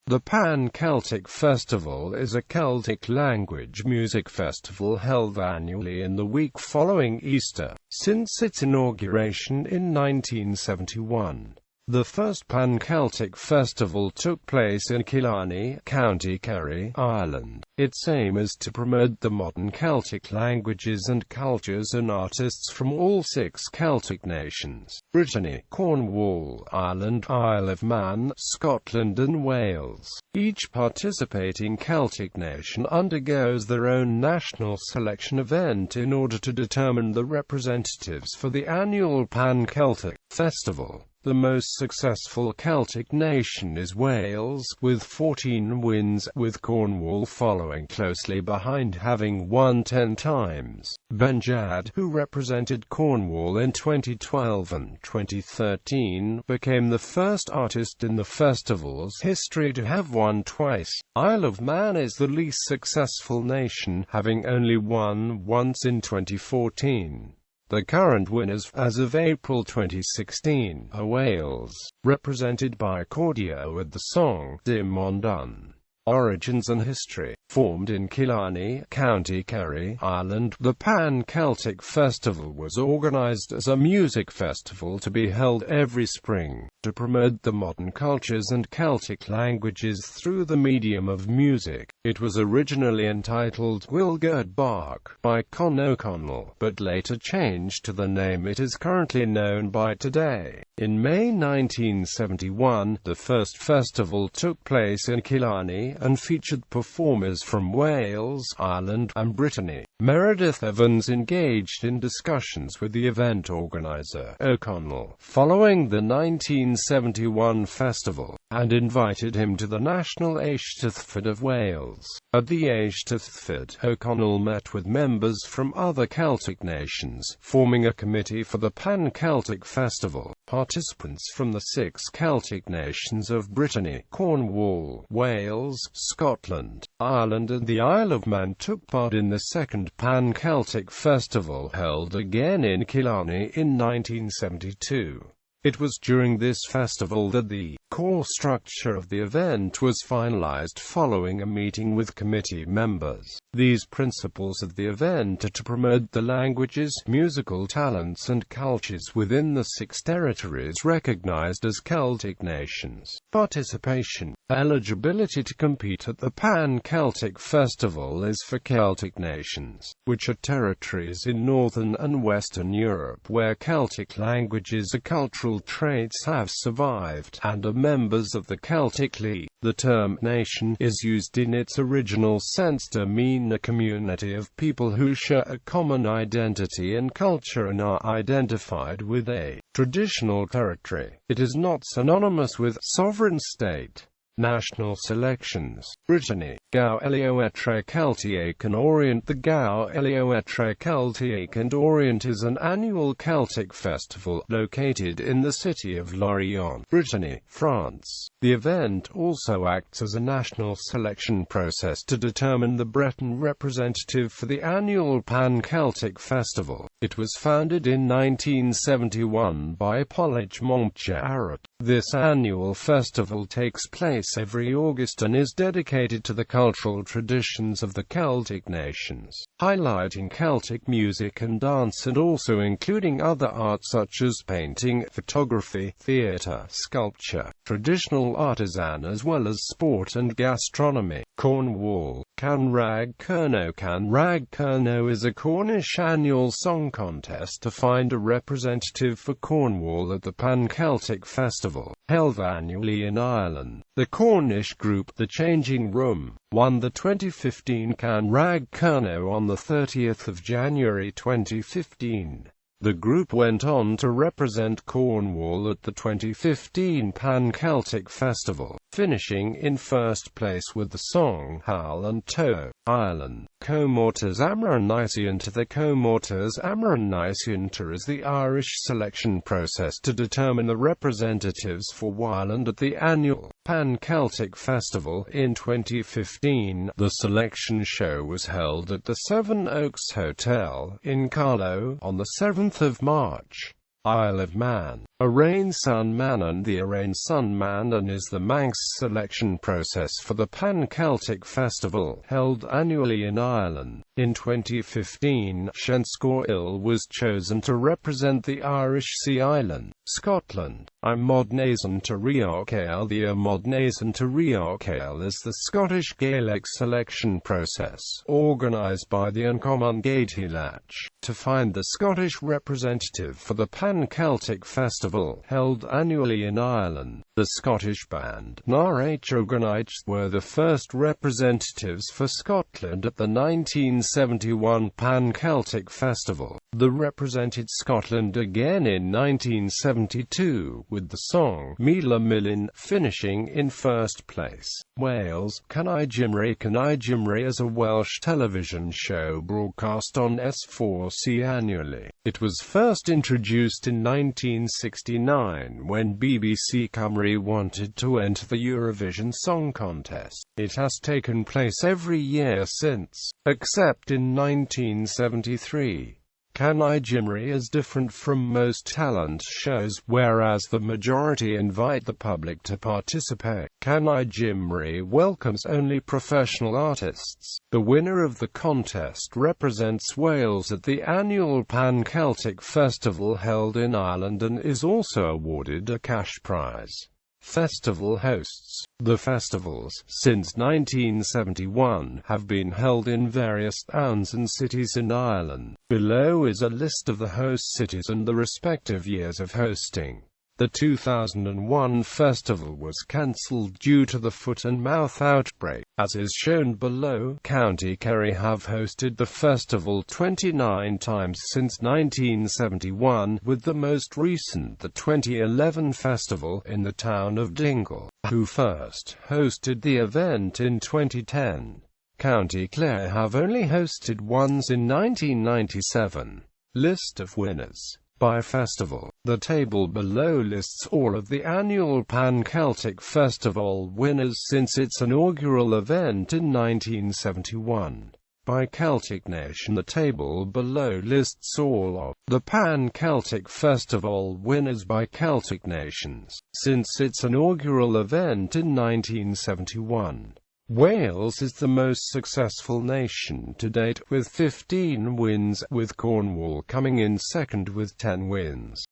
The Pan Celtic Festival is a Celtic language music festival held annually in the week following Easter, since its inauguration in 1971. The first Pan Celtic Festival took place in Killarney, County Kerry, Ireland. Its aim is to promote the modern Celtic languages and cultures and artists from all 6 Celtic nations: Brittany, Cornwall, Ireland, Isle of Man, Scotland and Wales. Each participating Celtic nation undergoes their own national selection event in order to determine the representatives for the annual Pan Celtic Festival. The most successful Celtic nation is Wales, with 14 wins, with Cornwall following closely behind, having won 10 times. Benjad, who represented Cornwall in 2012 and 2013, became the first artist in the festival's history to have won twice. Isle of Man is the least successful nation, having only won once in 2014. The current winners, as of April 2016, are Wales, represented by Cordia with the song Dim Ond Dun. Origins and history. Formed in Killarney, County Kerry, Ireland, the Pan Celtic Festival was organised as a music festival to be held every spring, to promote the modern cultures and Celtic languages through the medium of music. It was originally entitled Wilgerd Bark by Con O'Connell, but later changed to the name it is currently known by today. In May 1971, the first festival took place in Killarney, and featured performers from Wales, Ireland, and Brittany. Meredith Evans engaged in discussions with the event organizer, O'Connell, following the 1971 festival, and invited him to the National Eisteddfod of Wales. At the Eisteddfod, O'Connell met with members from other Celtic nations, forming a committee for the Pan Celtic Festival. Participants from the 6 Celtic nations of Brittany, Cornwall, Wales, Scotland, Ireland and the Isle of Man took part in the second Pan Celtic Festival, held again in Killarney in 1972. It was during this festival that the core structure of the event was finalized following a meeting with committee members. These principles of the event are to promote the languages, musical talents and cultures within the 6 territories recognized as Celtic nations. Participation. Eligibility to compete at the Pan Celtic Festival is for Celtic nations, which are territories in Northern and Western Europe where Celtic languages or cultural traits have survived, and are members of the Celtic League. The term nation is used in its original sense to mean a community of people who share a common identity and culture and are identified with a traditional territory. It is not synonymous with sovereign state. National selections. Brittany. Gael-Etre Celtic and Orient. The Gael-Etre Celtic and Orient is an annual Celtic festival, located in the city of Lorient, Brittany, France. The event also acts as a national selection process to determine the Breton representative for the annual Pan Celtic Festival. It was founded in 1971 by Polage Montjarrat. This annual festival takes place every August and is dedicated to the cultural traditions of the Celtic nations, highlighting Celtic music and dance and also including other art such as painting, photography, theatre, sculpture, traditional artisan as well as sport and gastronomy. Cornwall. Can Rag Cerno. Can Rag Cerno is a Cornish annual song contest to find a representative for Cornwall at the Pan Celtic Festival, held annually in Ireland. The Cornish group, The Changing Room, won the 2015 Can Rag Cerno on the 30th of January 2015. The group went on to represent Cornwall at the 2015 Pan Celtic Festival, finishing in first place with the song Hal and Toe. Ireland. Comórtas Amranicianta. The Comórtas Amranicianta is the Irish selection process to determine the representatives for Ireland at the annual Pan Celtic Festival. In 2015, the selection show was held at the Seven Oaks Hotel in Carlow on the 7th of March. Isle of Man, Arrain Sun Manon. The Arrain Sun Manon is the Manx selection process for the Pan Celtic Festival, held annually in Ireland. In 2015, Shenskor was chosen to represent the Irish Sea Island, Scotland. Modnasan to Riocale. The Modnasan to Riocale is the Scottish Gaelic selection process, organised by the Uncommon Gaeltacht, to find the Scottish representative for the Pan Celtic Festival, held annually in Ireland. The Scottish band Untitled were the first representatives for Scotland at the 1971 Pan Celtic Festival. They represented Scotland again in 1972, with the song Mila Millin finishing in first place. Wales. Cannai Gymru is a Welsh television show broadcast on S4C annually. It was first introduced in 1969 when BBC Cymru wanted to enter the Eurovision Song Contest. It has taken place every year since, except in 1973. Cannai Gymru is different from most talent shows, whereas the majority invite the public to participate. Cannai Gymru welcomes only professional artists. The winner of the contest represents Wales at the annual Pan Celtic Festival held in Ireland and is also awarded a cash prize. Festival hosts. The festivals, since 1971, have been held in various towns and cities in Ireland. Below is a list of the host cities and the respective years of hosting. The 2001 festival was cancelled due to the foot and mouth outbreak. As is shown below, County Kerry have hosted the festival 29 times since 1971, with the most recent the 2011 festival in the town of Dingle, who first hosted the event in 2010. County Clare have only hosted once in 1997. List of winners by festival. The table below lists all of the annual Pan Celtic Festival winners since its inaugural event in 1971. By Celtic Nation. The table below lists all of the Pan Celtic Festival winners by Celtic Nations since its inaugural event in 1971. Wales is the most successful nation to date, with 15 wins, with Cornwall coming in second with 10 wins.